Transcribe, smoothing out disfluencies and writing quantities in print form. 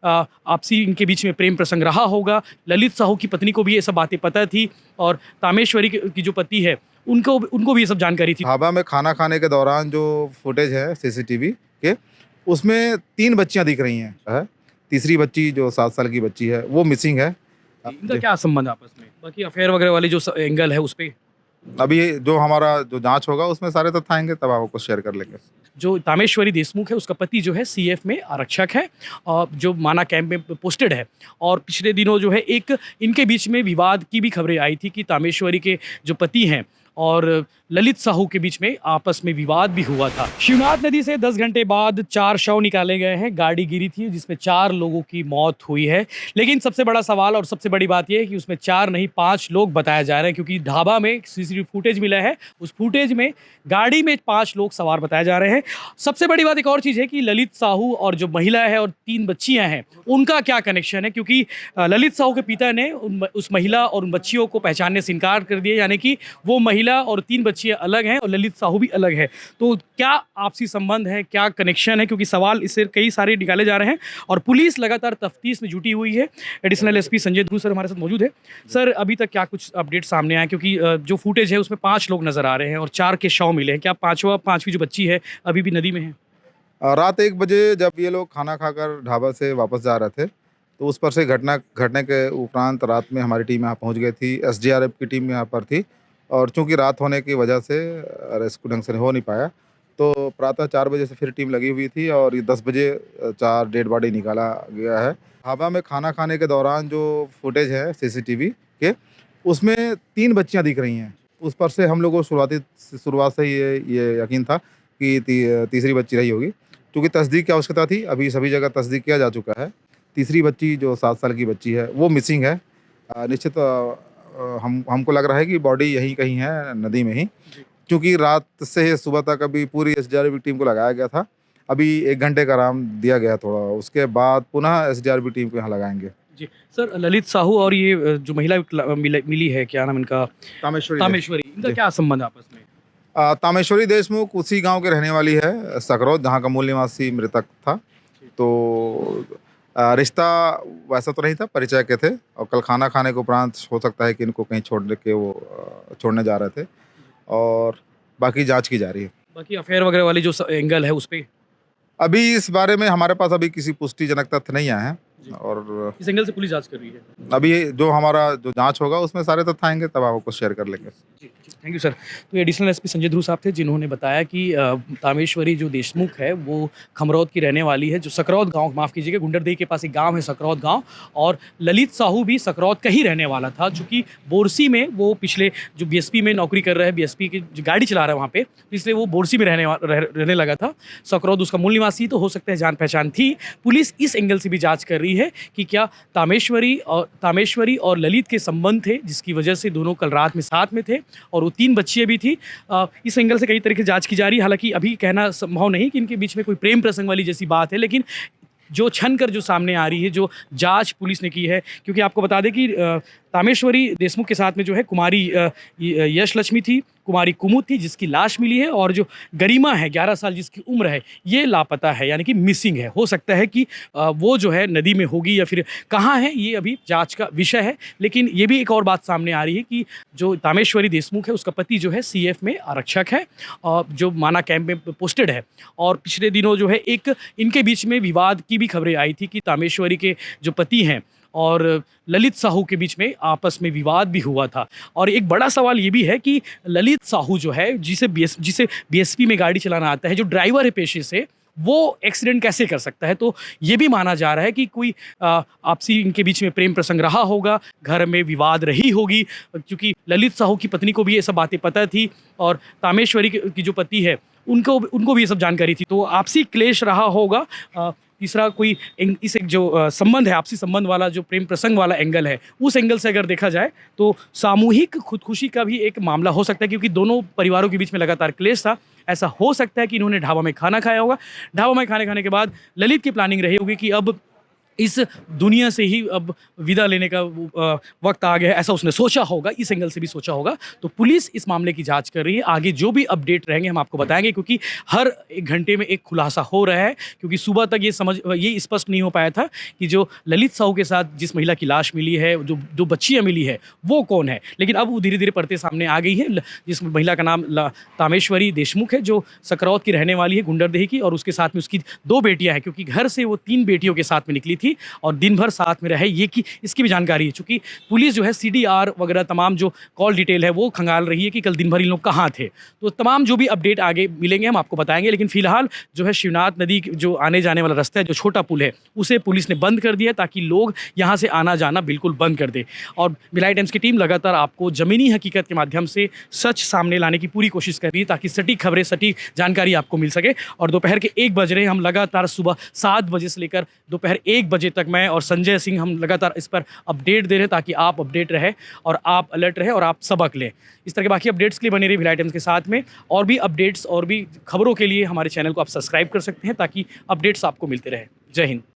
आपसी इनके बीच में प्रेम प्रसंग रहा होगा। ललित साहू की पत्नी को भी ये सब बातें पता थी और तामेश्वरी की जो पति है उनको उनको भी ये सब जानकारी थी। ढाबा में खाना खाने के दौरान जो फुटेज है सीसीटीवी के, उसमें 3 बच्चियां दिख रही हैं। तीसरी बच्ची जो 7 साल की बच्ची है वो मिसिंग है। इनका क्या संबंध आपस में? बाकी अफेयर वगैरह वाली जो एंगल है उस पे अभी जो हमारा जो जांच होगा उसमें सारे तथ्य आएंगे, तब आपको शेयर कर लेंगे। जो तामेश्वरी देशमुख है उसका पति जो है सीएफ में आरक्षक है और जो माना कैंप में पोस्टेड है। और पिछले दिनों जो है एक इनके बीच में विवाद की भी खबरें आई थी कि तामेश्वरी के जो पति हैं और ललित साहू के बीच में आपस में विवाद भी हुआ था। शिवनाथ नदी से 10 घंटे बाद 4 शव निकाले गए हैं। गाड़ी गिरी थी जिसमें 4 लोगों की मौत हुई है। लेकिन सबसे बड़ा सवाल और सबसे बड़ी बात यह है कि उसमें 4 नहीं 5 लोग बताया जा रहे हैं, क्योंकि ढाबा में सीसीटीवी फुटेज मिला है। उस फुटेज में गाड़ी में 5 लोग सवार बताए जा रहे हैं। सबसे बड़ी बात एक और चीज़ है कि ललित साहू और जो महिला है और 3 बच्चियाँ हैं उनका क्या कनेक्शन है, क्योंकि ललित साहू के पिता ने उस महिला और उन बच्चियों को पहचानने से इनकार कर दिया, यानी कि वो महिला और 3 बच्चियाँ अलग हैं और ललित साहू भी अलग है। तो क्या आपसी संबंध है, क्या कनेक्शन है, क्योंकि सवाल इससे कई सारे निकाले जा रहे हैं और पुलिस लगातार तफ्तीश में जुटी हुई है। एडिशनल एसपी संजय ध्रुव सर हमारे साथ मौजूद है। सर, अभी तक क्या कुछ अपडेट सामने आए, क्योंकि जो फुटेज है उसमें 5 लोग नजर आ रहे हैं और 4 के शव मिले हैं। क्या पांचवी जो बच्ची है अभी भी नदी में है? रात 1 बजे जब ये लोग खाना खाकर ढाबा से वापस जा रहे थे, तो उस पर से घटने के उपरांत रात में हमारी टीम यहाँ पहुँच गई थी। एसडीआरएफ की टीम यहाँ पर थी और चूँकि रात होने की वजह से रेस्क्यू ढंग से हो नहीं पाया, तो प्रातः 4 बजे से फिर टीम लगी हुई थी और ये 10 बजे 4 डेड बॉडी निकाला गया है। ढाबा में खाना खाने के दौरान जो फुटेज है सीसीटीवी के, उसमें 3 बच्चियां दिख रही हैं। उस पर से हम लोगों को शुरुआत से ही ये यकीन था कि तीसरी बच्ची रही होगी। क्योंकि तस्दीक की आवश्यकता थी, अभी सभी जगह तस्दीक किया जा चुका है। तीसरी बच्ची जो 7 साल की बच्ची है वो मिसिंग है। निश्चित हमको लग रहा है कि बॉडी यहीं कहीं है, नदी में ही। क्योंकि रात से सुबह तक अभी पूरी एसडीआरएफ की टीम को लगाया गया था। अभी 1 घंटे का आराम दिया गया थोड़ा, उसके बाद पुनः एसडीआरएफ की टीम को यहाँ लगाएंगे। जी सर, ललित साहू और ये जो महिला मिली है, क्या नाम इनका? तामेश्वरी। इनका क्या संबंध आपस में? तामेश्वरी देशमुख उसी गांव के रहने वाली है, सकरौद, जहां का मूल निवासी मृतक था। तो रिश्ता वैसा तो नहीं था, परिचय के थे और कल खाना खाने के उपरांत हो सकता है कि इनको कहीं छोड़ने जा रहे थे और बाकी जांच की जा रही है। बाकी अफेयर वगैरह वाली जो एंगल है उस पे अभी इस बारे में हमारे पास अभी किसी पुष्टिजनक तथ्य नहीं आए हैं और इस एंगल से पुलिस जांच कर रही है। अभी जो हमारा जो जांच होगा उसमें सारे तथ्य आएंगे, तब आपको शेयर कर लेंगे। जी, थैंक यू सर। तो एडिशनल एसपी संजय ध्रुव साहब थे, जिन्होंने बताया कि तामेश्वरी जो देशमुख है वो खमरौद की रहने वाली है, जो सकरौद गांव, माफ़ कीजिएगा, गुंडरदेही के पास एक गांव है सकरौद गांव, और ललित साहू भी सकरौद का ही रहने वाला था। चूँकि बोरसी में वो पिछले जो बीएसपी में नौकरी कर रहा है, बीएसपी की जो गाड़ी चला रहा है वहाँ पे, इसलिए वो बोरसी में रहने लगा था। सकरौद उसका मूल निवासी, तो हो सकता है जान पहचान थी। पुलिस इस एंगल से भी जाँच कर रही है कि क्या तामेश्वरी और ललित के संबंध थे, जिसकी वजह से दोनों कल रात में साथ में थे और वो 3 बच्चियाँ भी थी। इस एंगल से कई तरीके से जांच की जा रही है। हालांकि अभी कहना संभव नहीं कि इनके बीच में कोई प्रेम प्रसंग वाली जैसी बात है, लेकिन जो छन कर जो सामने आ रही है, जो जांच पुलिस ने की है, क्योंकि आपको बता दें कि तामेश्वरी देशमुख के साथ में जो है कुमारी यश लक्ष्मी थी, कुमारी कुमुद थी जिसकी लाश मिली है, और जो गरिमा है 11 साल जिसकी उम्र है, ये लापता है, यानी कि मिसिंग है। हो सकता है कि वो जो है नदी में होगी या फिर कहाँ है, ये अभी जांच का विषय है। लेकिन ये भी एक और बात सामने आ रही है कि जो तामेश्वरी देशमुख है उसका पति जो है सीएफ में आरक्षक है और जो माना कैंप में पोस्टेड है। और पिछले दिनों जो है एक इनके बीच में विवाद की भी खबरें आई थी कि तामेश्वरी के जो पति हैं और ललित साहू के बीच में आपस में विवाद भी हुआ था। और एक बड़ा सवाल ये भी है कि ललित साहू जो है, जिसे बीएसपी में गाड़ी चलाना आता है, जो ड्राइवर है पेशे से, वो एक्सीडेंट कैसे कर सकता है? तो ये भी माना जा रहा है कि कोई आपसी इनके बीच में प्रेम प्रसंग रहा होगा, घर में विवाद रही होगी, क्योंकि ललित साहू की पत्नी को भी ये सब बातें पता थी और तामेश्वरी की जो पति है उनको भी ये सब जानकारी थी। तो आपसी क्लेश रहा होगा। तीसरा कोई इस एक जो संबंध है, आपसी संबंध वाला, जो प्रेम प्रसंग वाला एंगल है, उस एंगल से अगर देखा जाए तो सामूहिक खुदकुशी का भी एक मामला हो सकता है, क्योंकि दोनों परिवारों के बीच में लगातार क्लेश था। ऐसा हो सकता है कि इन्होंने ढाबा में खाना खाया होगा। ढाबा में खाने के बाद ललित की प्लानिंग रही होगी कि अब इस दुनिया से ही अब विदा लेने का वक्त आ गया है, ऐसा उसने सोचा होगा, इस एंगल से भी सोचा होगा। तो पुलिस इस मामले की जांच कर रही है। आगे जो भी अपडेट रहेंगे हम आपको बताएंगे, क्योंकि हर एक घंटे में एक खुलासा हो रहा है। क्योंकि सुबह तक ये स्पष्ट नहीं हो पाया था कि जो ललित साहू के साथ जिस महिला की लाश मिली है, जो बच्चियाँ मिली है, वो कौन है। लेकिन अब वो धीरे धीरे परतें सामने आ गई है। जिस महिला का नाम तामेश्वरी देशमुख है, जो सकरौत की रहने वाली है, गुंडरदेही की, और उसके साथ में उसकी 2 बेटियां हैं, क्योंकि घर से वो 3 बेटियों के साथ में निकली थी और दिन भर साथ में रहे, ये कि इसकी भी जानकारी है। चूँकि पुलिस जो है सीडीआर वगैरह तमाम जो कॉल डिटेल है वो खंगाल रही है कि कल दिन भर इन लोग कहाँ थे। तो तमाम जो भी अपडेट आगे मिलेंगे हम आपको बताएंगे। लेकिन फिलहाल जो है शिवनाथ नदी जो आने जाने वाला रास्ता है, जो छोटा पुल है, उसे पुलिस ने बंद कर दिया है ताकि लोग यहाँ से आना जाना बिल्कुल बंद कर दे। और भिलाई टाइम्स की टीम लगातार आपको ज़मीनी हकीकत के माध्यम से सच सामने लाने की पूरी कोशिश कर रही है ताकि सटीक खबरें, सटीक जानकारी आपको मिल सके। और दोपहर के 1 बज रहे हैं, हम लगातार सुबह 7 बजे से लेकर दोपहर 1 बजे तक मैं और संजय सिंह हम लगातार इस पर अपडेट दे रहे हैं ताकि आप अपडेट रहे और आप अलर्ट रहे और आप सबक लें। इस तरह के बाकी अपडेट्स के लिए बने रहिए भिलाई टाइम्स के साथ में। और भी अपडेट्स और भी खबरों के लिए हमारे चैनल को आप सब्सक्राइब कर सकते हैं ताकि अपडेट्स आपको मिलते रहे। जय हिंद।